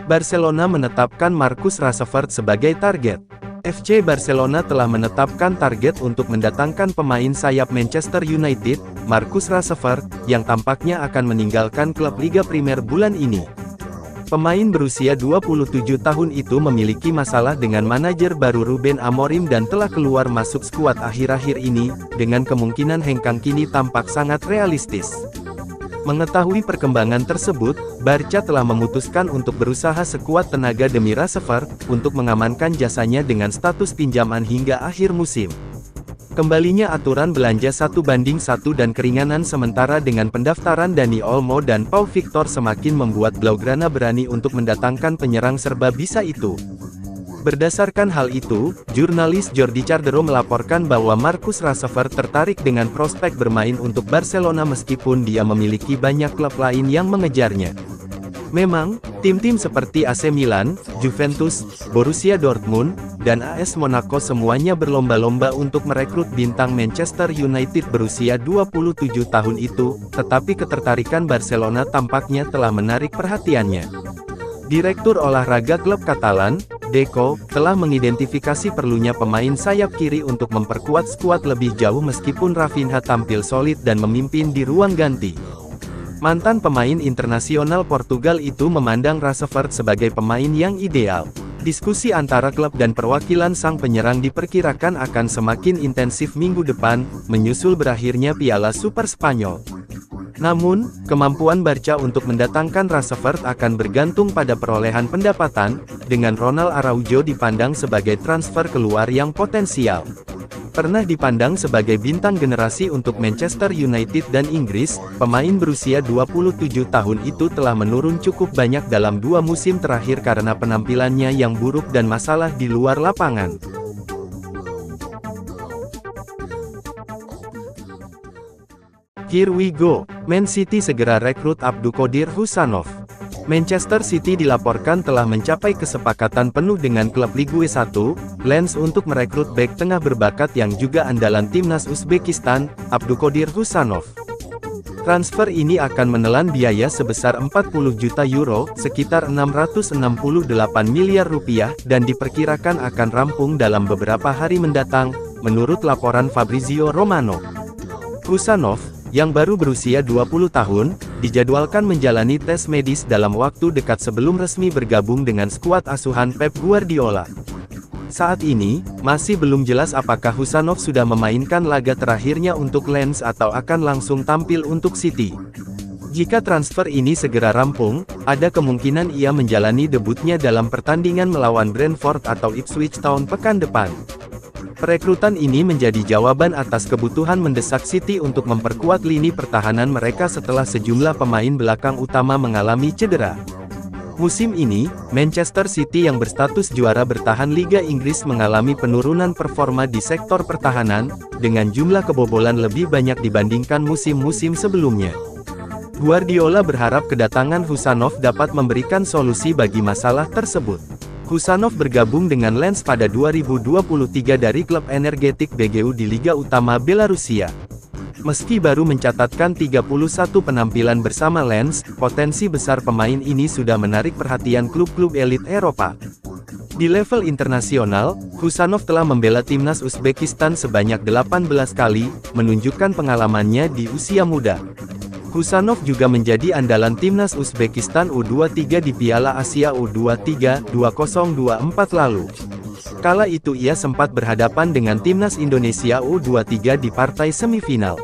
Barcelona menetapkan Marcus Rashford sebagai target. FC Barcelona telah menetapkan target untuk mendatangkan pemain sayap Manchester United, Marcus Rashford, yang tampaknya akan meninggalkan klub Liga Primer bulan ini. Pemain berusia 27 tahun itu memiliki masalah dengan manajer baru Ruben Amorim dan telah keluar masuk skuad akhir-akhir ini, dengan kemungkinan hengkang kini tampak sangat realistis. Mengetahui perkembangan tersebut, Barca telah memutuskan untuk berusaha sekuat tenaga demi Rashford, untuk mengamankan jasanya dengan status pinjaman hingga akhir musim. Kembalinya aturan belanja 1:1 dan keringanan sementara dengan pendaftaran Dani Olmo dan Pau Victor semakin membuat Blaugrana berani untuk mendatangkan penyerang serba bisa itu. Berdasarkan hal itu, jurnalis Jordi Cardero melaporkan bahwa Marcus Rashford tertarik dengan prospek bermain untuk Barcelona meskipun dia memiliki banyak klub lain yang mengejarnya. Memang, tim-tim seperti AC Milan, Juventus, Borussia Dortmund, dan AS Monaco semuanya berlomba-lomba untuk merekrut bintang Manchester United berusia 27 tahun itu, tetapi ketertarikan Barcelona tampaknya telah menarik perhatiannya. Direktur olahraga klub Katalan, Deco, telah mengidentifikasi perlunya pemain sayap kiri untuk memperkuat skuad lebih jauh meskipun Rafinha tampil solid dan memimpin di ruang ganti. Mantan pemain internasional Portugal itu memandang Rashford sebagai pemain yang ideal. Diskusi antara klub dan perwakilan sang penyerang diperkirakan akan semakin intensif minggu depan, menyusul berakhirnya Piala Super Spanyol. Namun, kemampuan Barca untuk mendatangkan Rashford akan bergantung pada perolehan pendapatan, dengan Ronald Araujo dipandang sebagai transfer keluar yang potensial. Pernah dipandang sebagai bintang generasi untuk Manchester United dan Inggris, pemain berusia 27 tahun itu telah menurun cukup banyak dalam 2 musim terakhir karena penampilannya yang buruk dan masalah di luar lapangan. Here we go, Man City segera rekrut Abdulkadir Husanov. Manchester City dilaporkan telah mencapai kesepakatan penuh dengan klub Ligue 1, Lens untuk merekrut bek tengah berbakat yang juga andalan timnas Uzbekistan, Abdulkadir Husanov. Transfer ini akan menelan biaya sebesar 40 juta euro, sekitar 668 miliar rupiah, dan diperkirakan akan rampung dalam beberapa hari mendatang, menurut laporan Fabrizio Romano. Husanov, yang baru berusia 20 tahun, dijadwalkan menjalani tes medis dalam waktu dekat sebelum resmi bergabung dengan skuad asuhan Pep Guardiola. Saat ini, masih belum jelas apakah Husanov sudah memainkan laga terakhirnya untuk Lens atau akan langsung tampil untuk City. Jika transfer ini segera rampung, ada kemungkinan ia menjalani debutnya dalam pertandingan melawan Brentford atau Ipswich Town pekan depan. Perekrutan ini menjadi jawaban atas kebutuhan mendesak City untuk memperkuat lini pertahanan mereka setelah sejumlah pemain belakang utama mengalami cedera. Musim ini, Manchester City yang berstatus juara bertahan Liga Inggris mengalami penurunan performa di sektor pertahanan, dengan jumlah kebobolan lebih banyak dibandingkan musim-musim sebelumnya. Guardiola berharap kedatangan Husanov dapat memberikan solusi bagi masalah tersebut. Husanov bergabung dengan Lens pada 2023 dari klub Energetik BGU di Liga Utama Belarusia. Meski baru mencatatkan 31 penampilan bersama Lens, potensi besar pemain ini sudah menarik perhatian klub-klub elit Eropa. Di level internasional, Husanov telah membela timnas Uzbekistan sebanyak 18 kali, menunjukkan pengalamannya di usia muda. Husanov juga menjadi andalan timnas Uzbekistan U23 di Piala Asia U23 2024 lalu. Kala itu ia sempat berhadapan dengan timnas Indonesia U23 di partai semifinal.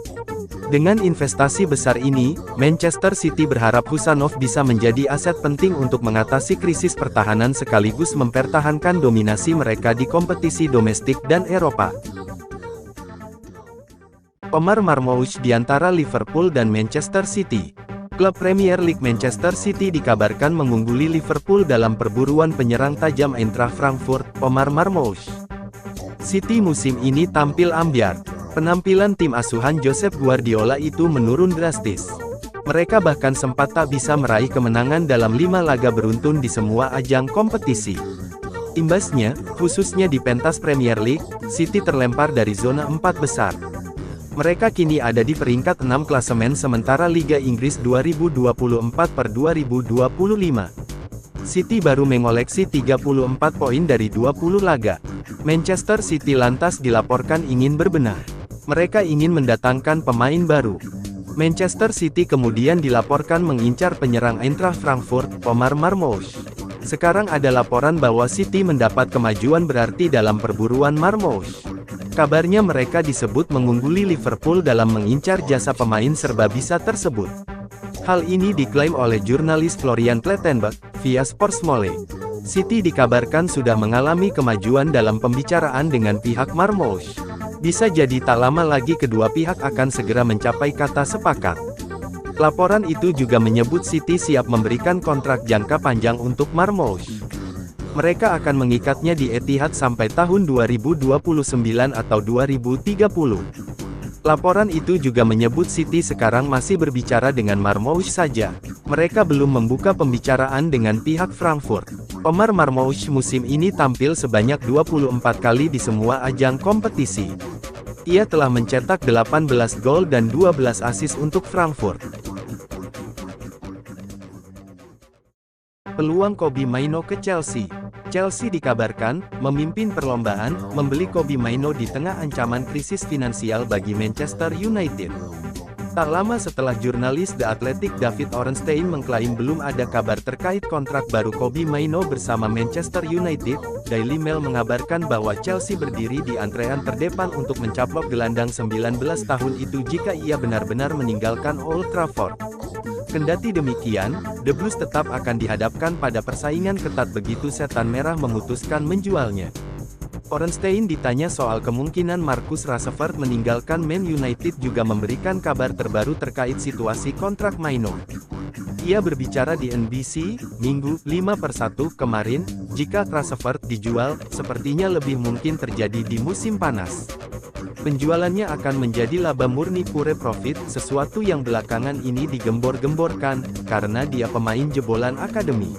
Dengan investasi besar ini, Manchester City berharap Husanov bisa menjadi aset penting untuk mengatasi krisis pertahanan sekaligus mempertahankan dominasi mereka di kompetisi domestik dan Eropa. Omar Marmoush di antara Liverpool dan Manchester City. Klub Premier League Manchester City dikabarkan mengungguli Liverpool dalam perburuan penyerang tajam Eintracht Frankfurt, Omar Marmoush. City musim ini tampil ambyar. Penampilan tim asuhan Josep Guardiola itu menurun drastis. Mereka bahkan sempat tak bisa meraih kemenangan dalam 5 laga beruntun di semua ajang kompetisi. Imbasnya, khususnya di pentas Premier League, City terlempar dari zona 4 besar. Mereka kini ada di peringkat 6 klasemen sementara Liga Inggris 2024/2025. City baru mengoleksi 34 poin dari 20 laga. Manchester City lantas dilaporkan ingin berbenah. Mereka ingin mendatangkan pemain baru. Manchester City kemudian dilaporkan mengincar penyerang Eintracht Frankfurt, Omar Marmoush. Sekarang ada laporan bahwa City mendapat kemajuan berarti dalam perburuan Marmoush. Kabarnya mereka disebut mengungguli Liverpool dalam mengincar jasa pemain serba bisa tersebut. Hal ini diklaim oleh jurnalis Florian Plettenberg, via Sportsmole. City dikabarkan sudah mengalami kemajuan dalam pembicaraan dengan pihak Marmoush. Bisa jadi tak lama lagi kedua pihak akan segera mencapai kata sepakat. Laporan itu juga menyebut City siap memberikan kontrak jangka panjang untuk Marmoush. Mereka akan mengikatnya di Etihad sampai tahun 2029 atau 2030. Laporan itu juga menyebut City sekarang masih berbicara dengan Marmoush saja. Mereka belum membuka pembicaraan dengan pihak Frankfurt. Omar Marmoush musim ini tampil sebanyak 24 kali di semua ajang kompetisi. Ia telah mencetak 18 gol dan 12 assist untuk Frankfurt. Peluang Kobbie Mainoo ke Chelsea. Chelsea dikabarkan memimpin perlombaan membeli Kobbie Mainoo di tengah ancaman krisis finansial bagi Manchester United. Tak lama setelah jurnalis The Athletic David Ornstein mengklaim belum ada kabar terkait kontrak baru Kobbie Mainoo bersama Manchester United, Daily Mail mengabarkan bahwa Chelsea berdiri di antrean terdepan untuk mencaplok gelandang 19 tahun itu jika ia benar-benar meninggalkan Old Trafford. Kendati demikian, The Blues tetap akan dihadapkan pada persaingan ketat begitu Setan Merah memutuskan menjualnya. Ornstein ditanya soal kemungkinan Marcus Rashford meninggalkan Man United juga memberikan kabar terbaru terkait situasi kontrak Mainoo. Ia berbicara di NBC, Minggu, 5/1 kemarin, jika Rashford dijual, sepertinya lebih mungkin terjadi di musim panas. Penjualannya akan menjadi laba murni pure profit, sesuatu yang belakangan ini digembor-gemborkan, karena dia pemain jebolan akademi.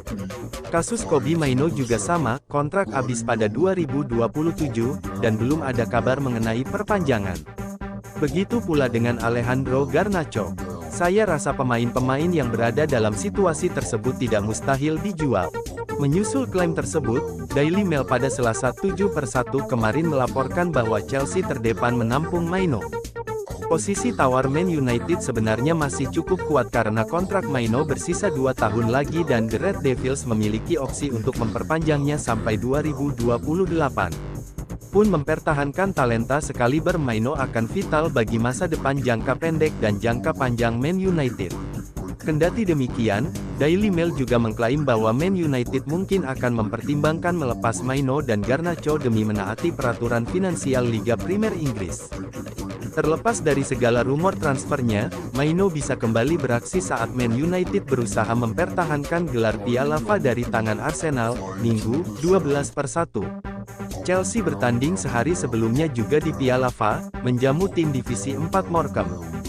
Kasus Kobbie Mainoo juga sama, kontrak habis pada 2027, dan belum ada kabar mengenai perpanjangan. Begitu pula dengan Alejandro Garnacho. Saya rasa pemain-pemain yang berada dalam situasi tersebut tidak mustahil dijual. Menyusul klaim tersebut, Daily Mail pada Selasa 7/1 kemarin melaporkan bahwa Chelsea terdepan menampung Mainoo. Posisi tawar Man United sebenarnya masih cukup kuat karena kontrak Mainoo bersisa 2 tahun lagi dan The Red Devils memiliki opsi untuk memperpanjangnya sampai 2028. Pun mempertahankan talenta sekaliber Mainoo akan vital bagi masa depan jangka pendek dan jangka panjang Man United. Kendati demikian, Daily Mail juga mengklaim bahwa Man United mungkin akan mempertimbangkan melepas Mainoo dan Garnacho demi menaati peraturan finansial Liga Primer Inggris. Terlepas dari segala rumor transfernya, Mainoo bisa kembali beraksi saat Man United berusaha mempertahankan gelar Piala FA dari tangan Arsenal, Minggu, 12/1. Chelsea bertanding sehari sebelumnya juga di Piala FA, menjamu tim Divisi 4 Morecambe.